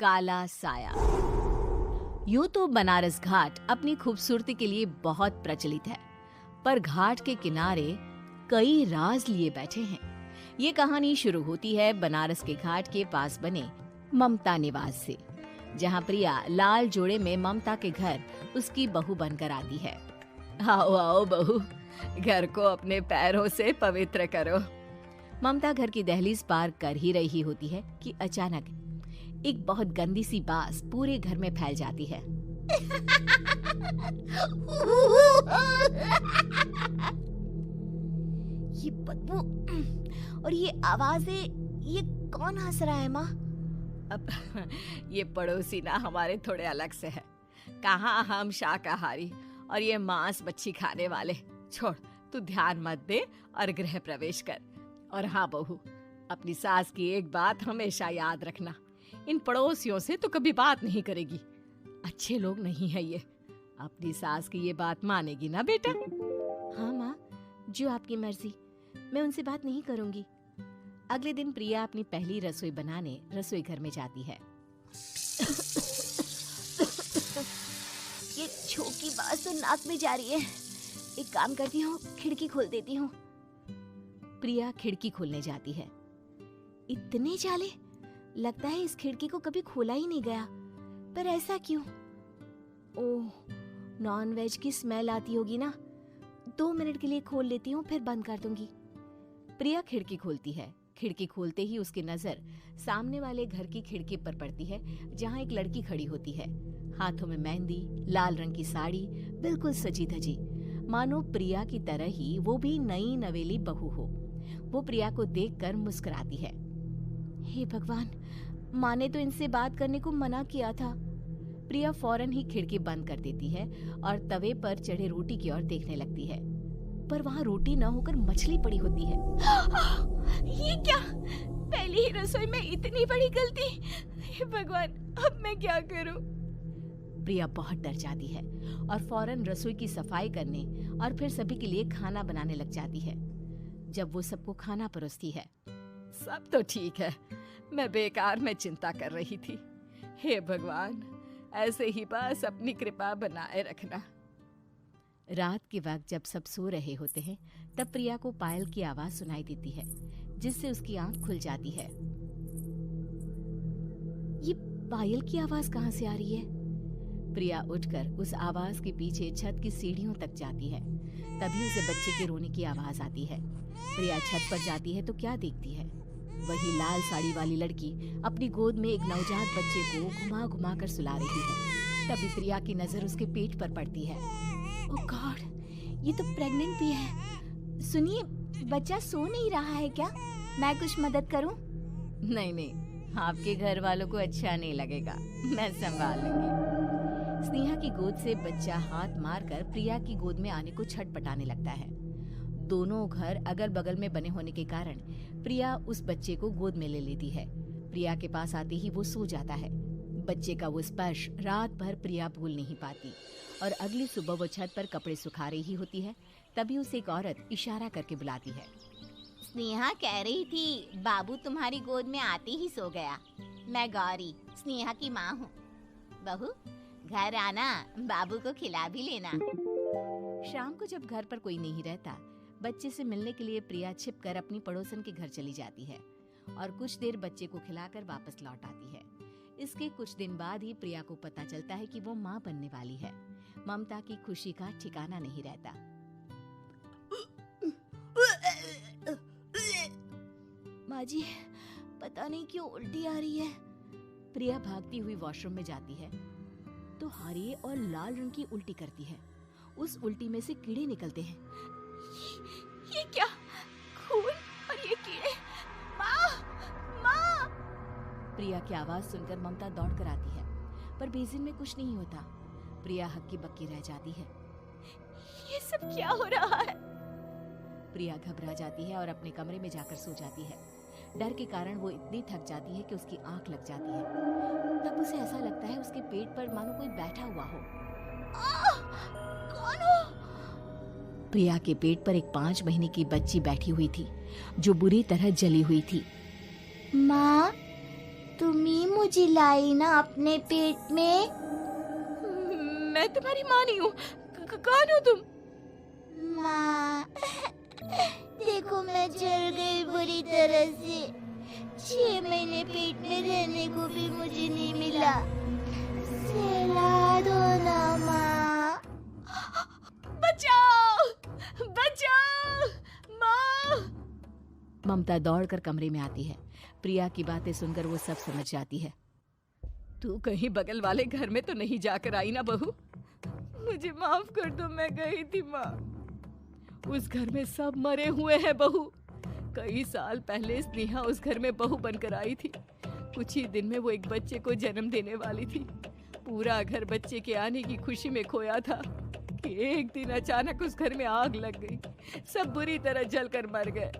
काला साया। यूं तो बनारस घाट अपनी खूबसूरती के लिए बहुत प्रचलित है, पर घाट के किनारे कई राज लिए बैठे हैं। ये कहानी शुरू होती है बनारस के घाट के पास बने ममता निवास से, जहां प्रिया लाल जोड़े में ममता के घर उसकी बहू बनकर आती है। आओ आओ बहू, घर को अपने पैरों से पवित्र करो। ममता घर की दहलीज पार कर ही रही होती है कि अचानक एक बहुत गंदी सी बास पूरे घर में फैल जाती है। ये बदबू और ये आवाजें, ये कौन हंस रहा है माँ? अब ये पड़ोसी ना हमारे थोड़े अलग से है। कहाँ हम शाकाहारी और ये मांस मच्छी खाने वाले। छोड़, तू ध्यान मत दे और गृह प्रवेश कर। और हाँ बहू, अपनी सास की एक बात हमेशा याद रखना, इन पड़ोसियों से तो कभी बात नहीं करेगी। अच्छे लोग नहीं है ये। अपनी सास की ये बात मानेगी ना बेटा? हाँ माँ, जो आपकी मर्जी, मैं उनसे बात नहीं करूंगी। अगले दिन प्रिया अपनी पहली रसोई बनाने रसोई घर में जाती है। ये छोकी बात तो नाक में जा रही है। एक काम करती हूँ, खिड़की खोल देती हूँ। प्रिया खिड़की खोलने जाती है। इतने जाले, लगता है इस खिड़की को कभी खोला ही नहीं गया। पर ऐसा क्यों? ओह, नॉन वेज की स्मेल आती होगी ना। 2 मिनट के लिए खोल लेती हूँ, फिर बंद कर दूंगी। प्रिया खिड़की खोलती है। खिड़की खोलते ही उसकी नजर सामने वाले घर की खिड़की पर पड़ती है, जहाँ एक लड़की खड़ी होती है। हाथों में मेहंदी, लाल रंग की साड़ी, बिल्कुल सजी धजी, मानो प्रिया की तरह ही वो भी नई नवेली बहू हो। वो प्रिया को देखकर मुस्कुराती है। हे भगवान, माँ ने तो इनसे बात करने को मना किया था। प्रिया फौरन ही खिड़की बंद कर देती है और तवे पर चढ़े रोटी की ओर देखने लगती है, पर वहाँ रोटी न होकर मछली पड़ी होती है। ये क्या? पहली ही रसोई में इतनी बड़ी गलती। हे भगवान, अब मैं क्या करूं? प्रिया बहुत डर जाती है और फौरन रसोई की सफाई करने और फिर सभी के लिए खाना बनाने लग जाती है। जब वो सबको खाना परोसती है, सब तो ठीक है, मैं बेकार में चिंता कर रही थी। हे भगवान, ऐसे ही बस अपनी कृपा बनाए रखना। रात के वक्त जब सब सो रहे होते हैं, तब प्रिया को पायल की आवाज सुनाई देती है, जिससे उसकी आंख खुल जाती है। ये पायल की आवाज कहाँ से आ रही है? प्रिया उठकर उस आवाज के पीछे छत की सीढ़ियों तक जाती है। तभी उसे बच्चे के रोने की आवाज आती है। प्रिया छत पर जाती है तो क्या देखती है? वही लाल साड़ी वाली लड़की अपनी गोद में एक नवजात बच्चे को घुमा घुमा कर सुला रही है। तभी प्रिया की नजर उसके पेट पर पड़ती है। ओह गॉड, ये तो प्रेग्नेंट भी है। सुनिए, बच्चा सो नहीं रहा है क्या? मैं कुछ मदद करूं? नहीं नहीं, आपके घर वालों को अच्छा नहीं लगेगा, मैं संभाल लूंगी। स्नेहा की गोद से बच्चा हाथ मारकर प्रिया की गोद में आने को छटपटाने लगता है। दोनों घर अगल बगल में बने होने के कारण प्रिया उस बच्चे को गोद में ले लेती है। प्रिया के पास आते ही वो सो जाता है। बच्चे का वो स्पर्श रात भर प्रिया भूल नहीं पाती और अगली सुबह वो छत पर कपड़े सुखा रही होती है। तभी उसे एक औरत इशारा करके बुलाती है। स्नेहा कह रही थी बाबू तुम्हारी गोद में आते ही सो गया। मैं गौरी, स्नेहा की माँ हूँ। बहू, घर आना, बाबू को खिला भी लेना। शाम को जब घर पर कोई नहीं रहता, बच्चे से मिलने के लिए प्रिया छिपकर अपनी पड़ोसन के घर चली जाती है और कुछ देर बच्चे को खिलाकर वापस लौट आती है। इसके कुछ दिन बाद ही प्रिया को पता चलता है कि वो माँ बनने वाली है। ममता की खुशी का ठिकाना नहीं रहता। माँ जी, पता नहीं क्यों उल्टी आ रही है। प्रिया भागती हुई वॉशरूम में जाती है तो हरे और लाल रंग की उल्टी करती है। उस उल्टी में से कीड़े निकलते हैं। ये क्या? खून और ये कीड़े! माँ! माँ! प्रिया की आवाज सुनकर ममता दौड़ कर आती है, पर बेसिन में कुछ नहीं होता। प्रिया हक्की बक्की रह जाती है। ये सब क्या हो रहा है? प्रिया घबरा जाती है और अपने कमरे में जाकर सो जाती है। डर के कारण वो इतनी थक जाती है कि उसकी आंख लग जाती है। तब उसे ऐसा लगता है उसके पेट पर मानो कोई बैठा हुआ हो। कौन हो? प्रिया के पेट पर एक 5 महीने की बच्ची बैठी हुई थी, जो बुरी तरह जली हुई थी। माँ, तुम ही मुझे लाई ना अपने पेट में। मैं तुम्हारी माँ नहीं हूँ। कौन हो तुम? माँ, देखो मैं जल गई बुरी तरह से। 6 महीने पेट में रहने को भी मुझे नहीं मिला। सहला दो ना माँ। बचाओ, बचाओ, माँ! ममता दौड़कर कमरे में आती है। प्रिया की बातें सुनकर वो सब समझ जाती है। तू कहीं बगल वाले घर में तो नहीं जाकर आई ना बहू? मुझे माफ कर दो, मैं गई थी माँ। उस घर में सब मरे हुए हैं बहू। कई साल पहले स्नेहा उस घर में बहू बनकर आई थी। कुछ ही दिन में वो एक बच्चे को जन्म देने वाली थी। पूरा घर बच्चे के आने की खुशी में खोया था कि एक दिन अचानक उस घर में आग लग गई। सब बुरी तरह जलकर मर गए।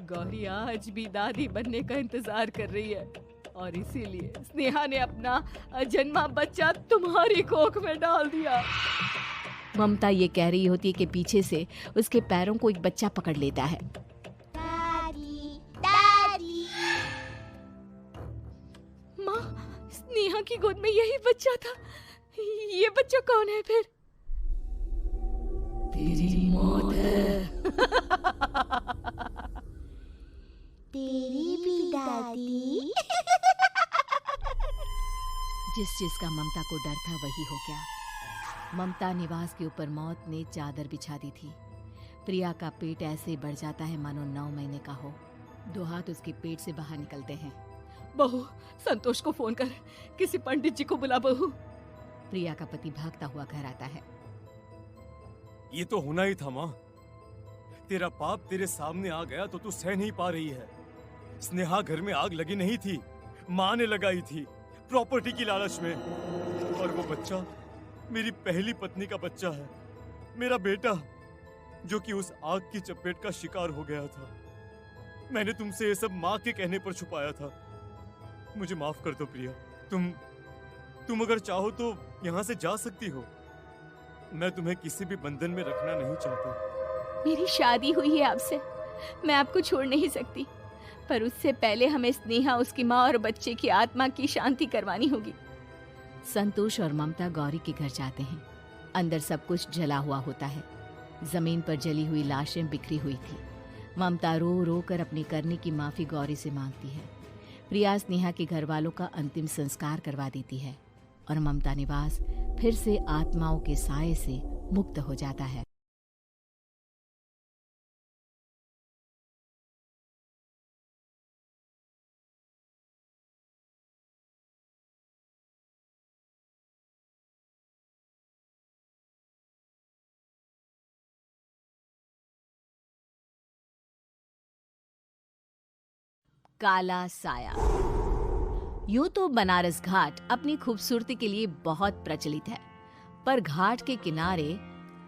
गौरी आज भी दादी बनने का इंतजार कर रही है और इसीलिए स्नेहा ने अपना अजन्मा बच्चा तुम्हारी कोख में डाल दिया। ममता ये कह रही होती है कि पीछे से उसके पैरों को एक बच्चा पकड़ लेता है। दादी, दादी। माँ, स्नेहा की गोद में यही बच्चा था। ये बच्चा कौन है फिर? तेरी मौत है। तेरी भी दादी। जिस चीज का ममता को डर था वही हो गया। ममता निवास के ऊपर मौत ने चादर बिछा दी थी। प्रिया का पेट ऐसे बढ़ जाता है मानो 9 महीने का हो। 2 हाथ उसके पेट से बाहर निकलते हैं। बहू, संतोष को फोन कर, किसी पंडित जी को बुला बहू। प्रिया का पति भागता हुआ घर आता है। ये तो होना ही था माँ। तेरा पाप तेरे सामने आ गया तो तू सह नहीं पा रही है। स्नेहा घर में आग लगी नहीं थी, माँ ने लगाई थी, प्रॉपर्टी की लालच में। और वो बच्चा मेरी पहली पत्नी का बच्चा है, मेरा बेटा, जो कि उस आग की चपेट का शिकार हो गया था। मैंने तुमसे ये सब माँ के कहने पर छुपाया था। मुझे माफ कर दो प्रिया। तुम अगर चाहो तो यहाँ से जा सकती हो। मैं तुम्हें किसी भी बंधन में रखना नहीं चाहता। मेरी शादी हुई है आपसे, मैं आपको छोड़ नहीं सकती, पर उससे पहले हमें स्नेहा, उसकी माँ और बच्चे की आत्मा की शांति करवानी होगी। संतोष और ममता गौरी के घर जाते हैं। अंदर सब कुछ जला हुआ होता है। जमीन पर जली हुई लाशें बिखरी हुई थी। ममता रो रो कर अपने करने की माफी गौरी से मांगती है। प्रिया स्नेहा के घर वालों का अंतिम संस्कार करवा देती है और ममता निवास फिर से आत्माओं के साए से मुक्त हो जाता है। काला साया। यूं तो बनारस घाट अपनी खूबसूरती के लिए बहुत प्रचलित है, पर घाट के किनारे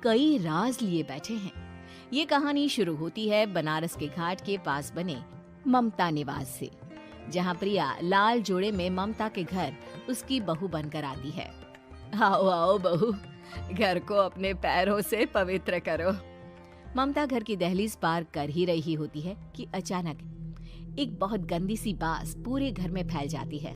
कई राज लिए बैठे हैं। ये कहानी शुरू होती है बनारस के घाट के पास बने ममता निवास से, जहां प्रिया लाल जोड़े में ममता के घर उसकी बहू बनकर आती है। आओ आओ बहू, घर को अपने पैरों से पवित्र करो। ममता घर की दहलीज पार कर ही रही होती है कि अचानक एक बहुत गंदी सी बास पूरे घर में फैल जाती है।